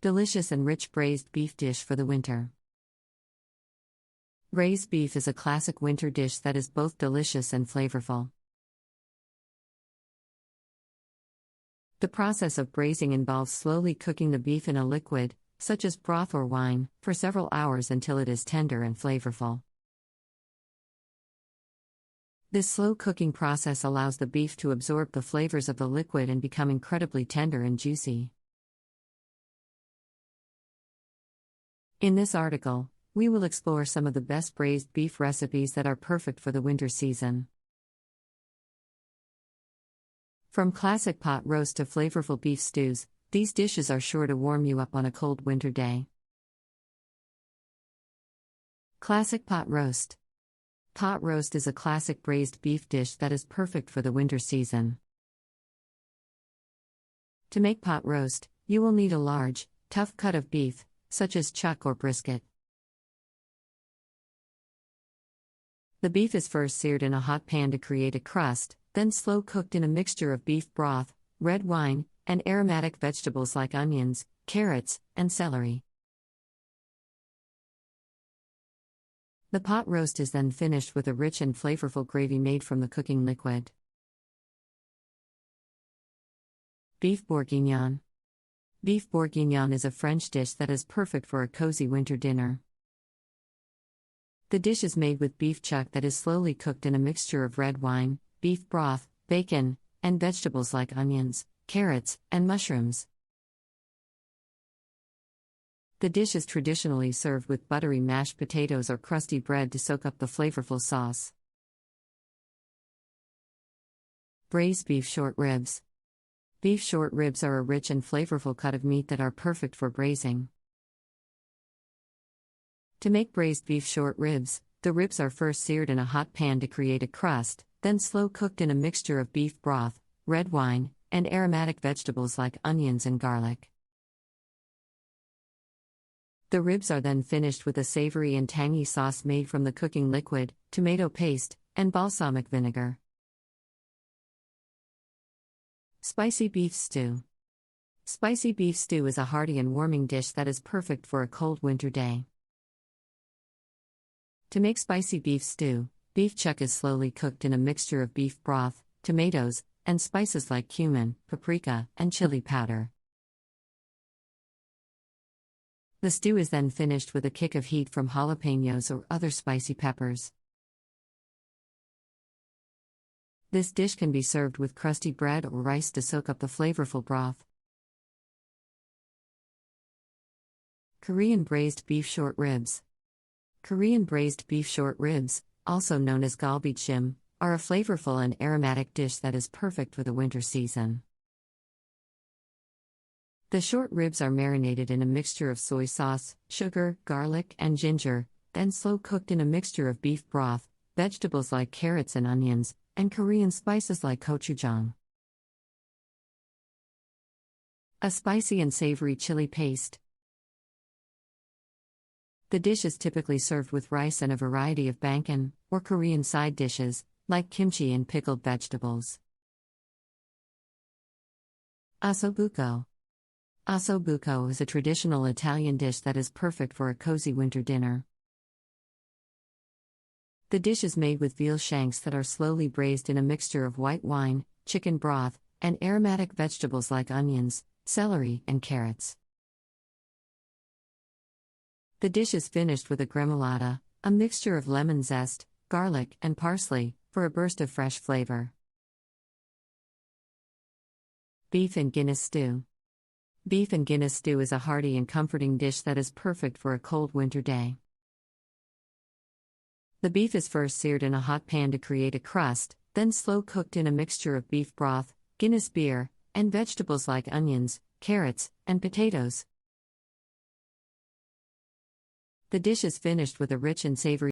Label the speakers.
Speaker 1: delicious and rich braised beef dish for the winter. Braised beef is a classic winter dish that is both delicious and flavorful. The process of braising involves slowly cooking the beef in a liquid, such as broth or wine, for several hours until it is tender and flavorful. This slow cooking process allows the beef to absorb the flavors of the liquid and become incredibly tender and juicy. In this article, we will explore some of the best braised beef recipes that are perfect for the winter season. From classic pot roast to flavorful beef stews, these dishes are sure to warm you up on a cold winter day. Classic pot roast. Pot roast is a classic braised beef dish that is perfect for the winter season. To make pot roast, you will need a large, tough cut of beef, such as chuck or brisket. The beef is first seared in a hot pan to create a crust, then slow cooked in a mixture of beef broth, red wine, and aromatic vegetables like onions, carrots, and celery. The pot roast is then finished with a rich and flavorful gravy made from the cooking liquid. Beef bourguignon. Beef bourguignon is a French dish that is perfect for a cozy winter dinner. The dish is made with beef chuck that is slowly cooked in a mixture of red wine, beef broth, bacon, and vegetables like onions, carrots, and mushrooms. The dish is traditionally served with buttery mashed potatoes or crusty bread to soak up the flavorful sauce. Braised beef short ribs. Beef short ribs are a rich and flavorful cut of meat that are perfect for braising. To make braised beef short ribs, the ribs are first seared in a hot pan to create a crust, then slow cooked in a mixture of beef broth, red wine, and aromatic vegetables like onions and garlic. The ribs are then finished with a savory and tangy sauce made from the cooking liquid, tomato paste, and balsamic vinegar. Spicy beef stew. Spicy beef stew is a hearty and warming dish that is perfect for a cold winter day. To make spicy beef stew, beef chuck is slowly cooked in a mixture of beef broth, tomatoes, and spices like cumin, paprika, and chili powder. The stew is then finished with a kick of heat from jalapenos or other spicy peppers. This dish can be served with crusty bread or rice to soak up the flavorful broth. Korean braised beef short ribs. Korean braised beef short ribs, also known as galbijjim, are a flavorful and aromatic dish that is perfect for the winter season. The short ribs are marinated in a mixture of soy sauce, sugar, garlic, and ginger, then slow cooked in a mixture of beef broth, vegetables like carrots and onions, and Korean spices like gochujang. A spicy and savory chili paste. The dish is typically served with rice and a variety of bangkan, or Korean side dishes, like kimchi and pickled vegetables. Ossobuco. Ossobuco is a traditional Italian dish that is perfect for a cozy winter dinner. The dish is made with veal shanks that are slowly braised in a mixture of white wine, chicken broth, and aromatic vegetables like onions, celery, and carrots. The dish is finished with a gremolata, a mixture of lemon zest, garlic, and parsley, for a burst of fresh flavor. Beef and Guinness stew. Beef and Guinness stew is a hearty and comforting dish that is perfect for a cold winter day. The beef is first seared in a hot pan to create a crust, then slow cooked in a mixture of beef broth, Guinness beer, and vegetables like onions, carrots, and potatoes. The dish is finished with a rich and savory